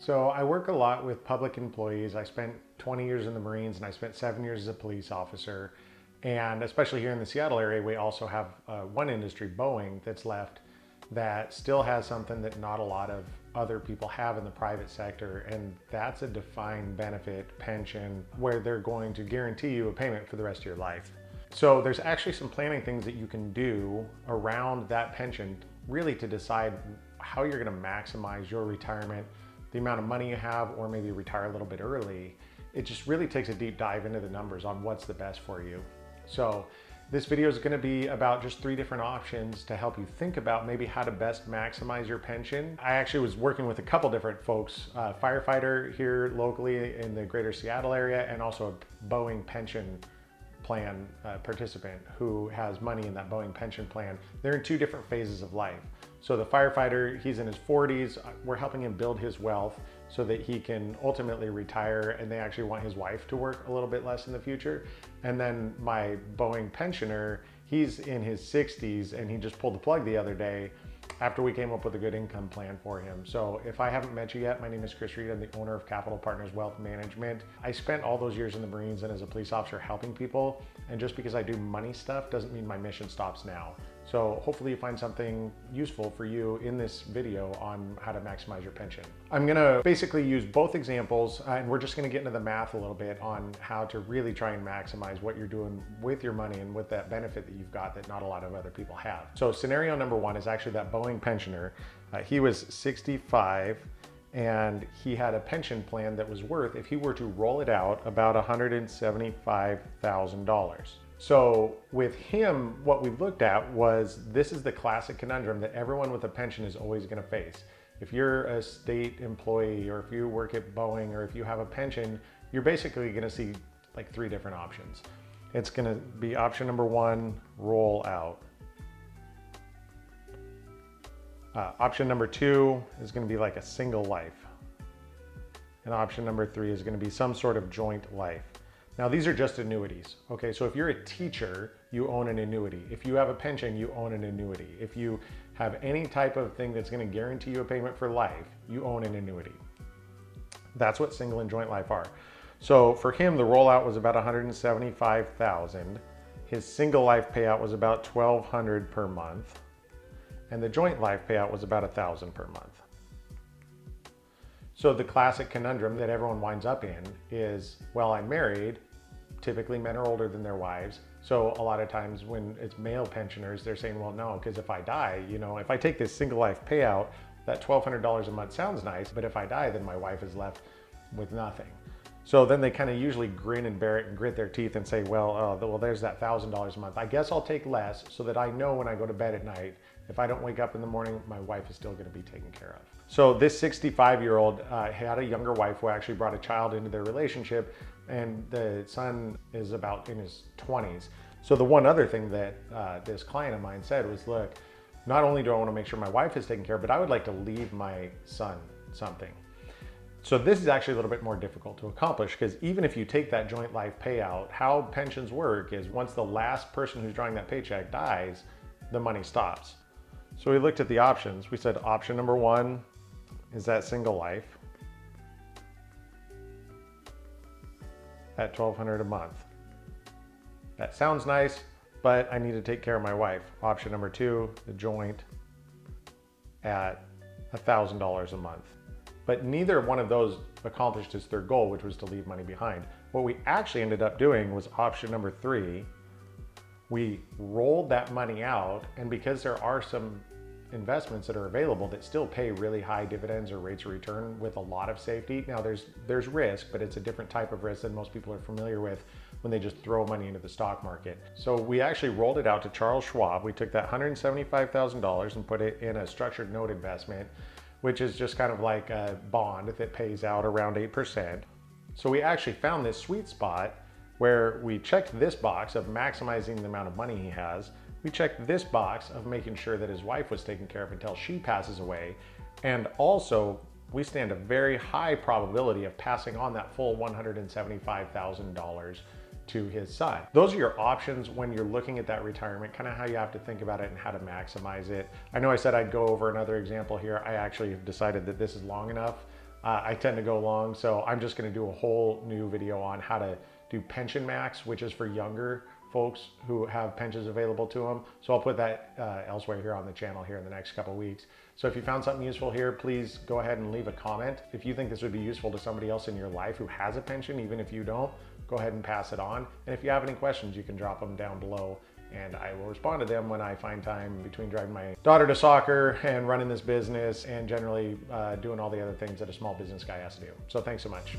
So I work a lot with public employees. I spent 20 years in the Marines and I spent 7 years as a police officer. And especially here in the Seattle area, we also have one industry, Boeing, that's left that still has something that not a lot of other people have in the private sector. And that's a defined benefit pension where they're going to guarantee you a payment for the rest of your life. So there's actually some planning things that you can do around that pension, really to decide how you're going to maximize your retirement, the amount of money you have, or maybe retire a little bit early. It just really takes a deep dive into the numbers on what's the best for you. So this video is going to be about just 3 different options to help you think about maybe how to best maximize your pension. I actually was working with a couple different folks, a firefighter here locally in the greater Seattle area, and also a Boeing pension plan participant who has money in that Boeing pension plan. They're in 2 different phases of life. So the firefighter, he's in his 40s. We're helping him build his wealth so that he can ultimately retire, and they actually want his wife to work a little bit less in the future. And then my Boeing pensioner, he's in his 60s and he just pulled the plug the other day after we came up with a good income plan for him. So if I haven't met you yet, my name is Chris Reed. I'm the owner of Capital Partners Wealth Management. I spent all those years in the Marines and as a police officer helping people. And just because I do money stuff doesn't mean my mission stops now. So hopefully you find something useful for you in this video on how to maximize your pension. I'm gonna basically use both examples and we're just gonna get into the math a little bit on how to really try and maximize what you're doing with your money and with that benefit that you've got that not a lot of other people have. So scenario number 1 is actually that Boeing pensioner. He was 65 and he had a pension plan that was worth, if he were to roll it out, about $175,000. So with him, what we looked at was, this is the classic conundrum that everyone with a pension is always going to face. If you're a state employee, or if you work at Boeing, or if you have a pension, you're basically going to see like 3 different options. It's going to be option number 1, roll out. Option number 2 is going to be like a single life. And option number 3 is going to be some sort of joint life. Now these are just annuities, okay? So if you're a teacher, you own an annuity. If you have a pension, you own an annuity. If you have any type of thing that's gonna guarantee you a payment for life, you own an annuity. That's what single and joint life are. So for him, the rollout was about $175,000. His single life payout was about $1,200 per month. And the joint life payout was about $1,000 per month. So the classic conundrum that everyone winds up in is, well, I'm married. Typically men are older than their wives. So a lot of times when it's male pensioners, they're saying, well, no, because if I die, you know, if I take this single life payout, that $1,200 a month sounds nice, but if I die, then my wife is left with nothing. So then they kind of usually grin and bear it and grit their teeth and say, well, there's that $1,000 a month. I guess I'll take less so that I know when I go to bed at night, if I don't wake up in the morning, my wife is still going to be taken care of. So this 65-year-old had a younger wife who actually brought a child into their relationship, and the son is about in his 20s. So the one other thing that this client of mine said was, look, not only do I want to make sure my wife is taken care of, but I would like to leave my son something. So this is actually a little bit more difficult to accomplish, because even if you take that joint life payout, how pensions work is once the last person who's drawing that paycheck dies, the money stops. So we looked at the options. We said option number 1 is that single life at $1,200 a month. That sounds nice, but I need to take care of my wife. Option number 2, the joint at $1,000 a month. But neither one of those accomplished its third goal, which was to leave money behind. What we actually ended up doing was option number 3. We rolled that money out, and because there are some investments that are available that still pay really high dividends or rates of return with a lot of safety. Now there's risk, but it's a different type of risk than most people are familiar with when they just throw money into the stock market. So we actually rolled it out to Charles Schwab. We took that $175,000 and put it in a structured note investment, which is just kind of like a bond that pays out around 8%. So we actually found this sweet spot where we checked this box of maximizing the amount of money he has. We checked this box of making sure that his wife was taken care of until she passes away. And also, we stand a very high probability of passing on that full $175,000 to his son. Those are your options when you're looking at that retirement, kind of how you have to think about it and how to maximize it. I know I said I'd go over another example here. I actually have decided that this is long enough I tend to go long. So I'm just going to do a whole new video on how to do pension max, which is for younger folks who have pensions available to them. So I'll put that elsewhere here on the channel here in the next couple of weeks. So if you found something useful here, please go ahead and leave a comment. If you think this would be useful to somebody else in your life who has a pension, even if you don't, go ahead and pass it on. And if you have any questions, you can drop them down below and I will respond to them when I find time between driving my daughter to soccer and running this business and generally doing all the other things that a small business guy has to do. So thanks so much.